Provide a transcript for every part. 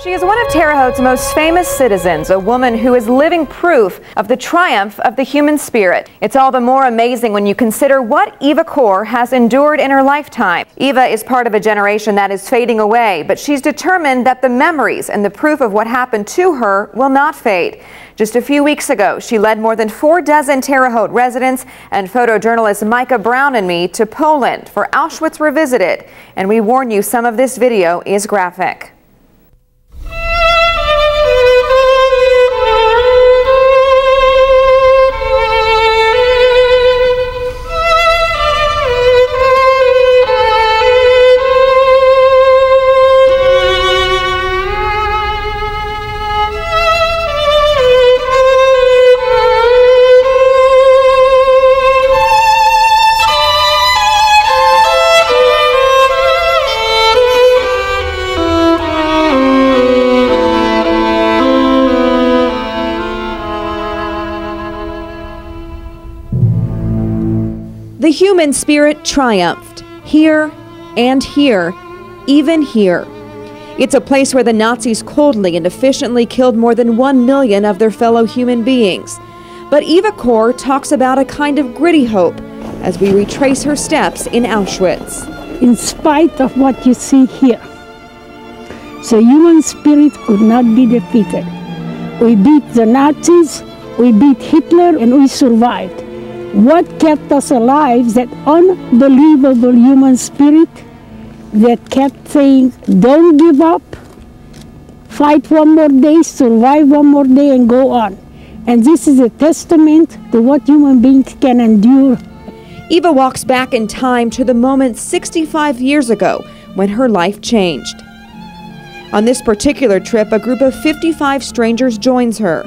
She is one of Terre Haute's most famous citizens, a woman who is living proof of the triumph of the human spirit. It's all the more amazing when you consider what Eva Kor has endured in her lifetime. Eva is part of a generation that is fading away, but she's determined that the memories and the proof of what happened to her will not fade. Just a few weeks ago, she led more than 4 Terre Haute residents and photojournalist Micah Brown and me to Poland for Auschwitz Revisited. And we warn you, some of this video is graphic. The human spirit triumphed, here and here, even here. It's a place where the Nazis coldly and efficiently killed more than 1 million of their fellow human beings. But Eva Kor talks about a kind of gritty hope as we retrace her steps in Auschwitz. In spite of what you see here, the human spirit could not be defeated. We beat the Nazis, we beat Hitler, and we survived. What kept us alive? That unbelievable human spirit that kept saying, don't give up, fight one more day, survive one more day, and go on. And this is a testament to what human beings can endure. Eva walks back in time to the moment 65 years ago when her life changed. On this particular trip, a group of 55 strangers joins her.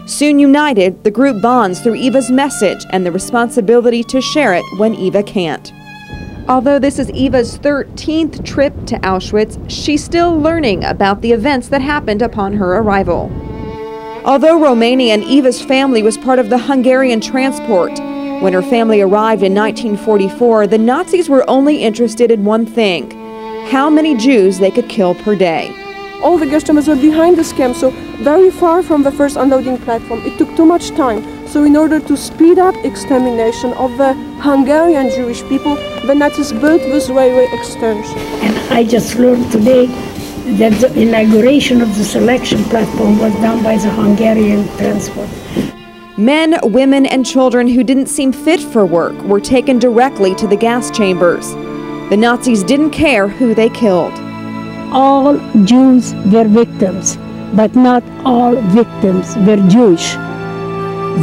Soon united, the group bonds through Eva's message and the responsibility to share it when Eva can't. Although this is Eva's 13th trip to Auschwitz, she's still learning about the events that happened upon her arrival. Although Romania and Eva's family was part of the Hungarian transport, when her family arrived in 1944, the Nazis were only interested in one thing: how many Jews they could kill per day. All the guest chambers were behind this camp, so very far from the first unloading platform. It took too much time. So in order to speed up extermination of the Hungarian Jewish people, the Nazis built this railway extension. And I just learned today that the inauguration of the selection platform was done by the Hungarian transport. Men, women, and children who didn't seem fit for work were taken directly to the gas chambers. The Nazis didn't care who they killed. All Jews were victims, but not all victims were Jewish.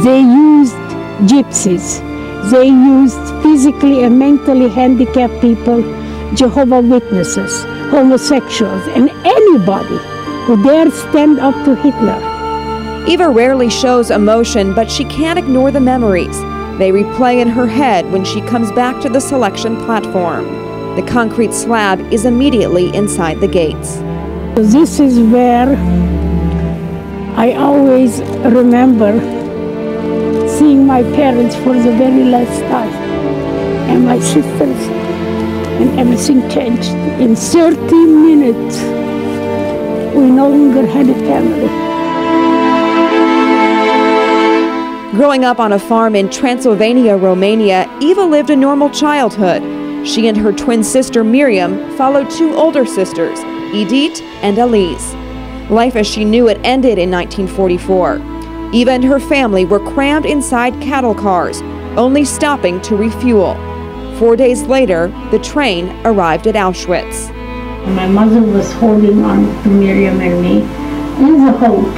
They used gypsies, they used physically and mentally handicapped people, Jehovah's Witnesses, homosexuals, and anybody who dared stand up to Hitler. Eva rarely shows emotion, but she can't ignore the memories. They replay in her head when she comes back to the selection platform. The concrete slab is immediately inside the gates. This is where I always remember seeing my parents for the very last time, and my sisters, and everything changed. In 30 minutes, we no longer had a family. Growing up on a farm in Transylvania, Romania, Eva lived a normal childhood. She and her twin sister Miriam followed 2 older sisters, Edith and Elyse. Life as she knew it ended in 1944. Eva and her family were crammed inside cattle cars, only stopping to refuel. 4 days later, the train arrived at Auschwitz. My mother was holding on to Miriam and me in the hope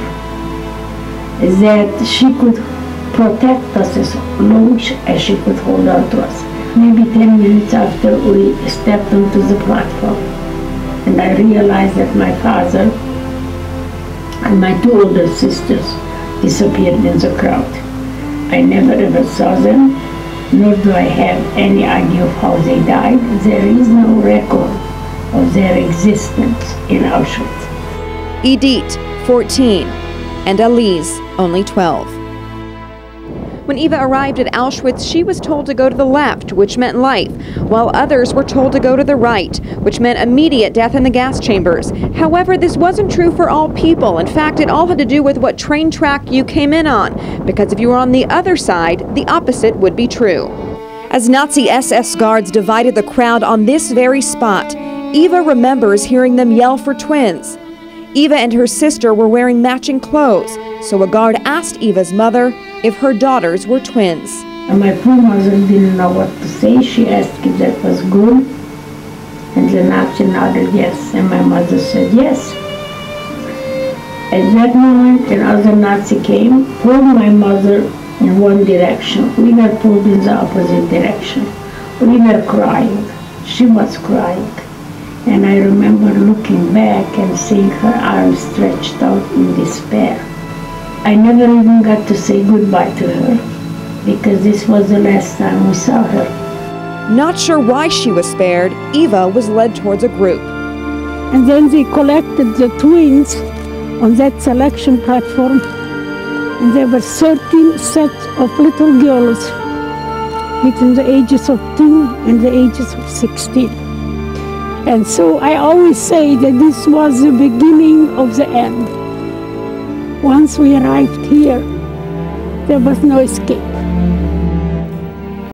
that she could protect us as long as she could hold on to us. Maybe 10 minutes after we stepped onto the platform, and I realized that my father and my 2 older sisters disappeared in the crowd. I never ever saw them, nor do I have any idea of how they died. There is no record of their existence in Auschwitz. Edith, 14, and Elyse, only 12. When Eva arrived at Auschwitz, she was told to go to the left, which meant life, while others were told to go to the right, which meant immediate death in the gas chambers. However, this wasn't true for all people. In fact, it all had to do with what train track you came in on, because if you were on the other side, the opposite would be true. As Nazi SS guards divided the crowd on this very spot, Eva remembers hearing them yell for twins. Eva and her sister were wearing matching clothes, so a guard asked Eva's mother if her daughters were twins. My poor mother didn't know what to say. She asked if that was good, and the Nazi nodded yes, and my mother said yes. At that moment, another Nazi came, pulled my mother in one direction. We were pulled in the opposite direction. We were crying. She was crying. And I remember looking back and seeing her arms stretched out in despair. I never even got to say goodbye to her, because this was the last time we saw her. Not sure why she was spared, Eva was led towards a group. And then they collected the twins on that selection platform, and there were 13 sets of little girls between the ages of 2 and the ages of 16. And so I always say that this was the beginning of the end. Once we arrived here, there was no escape.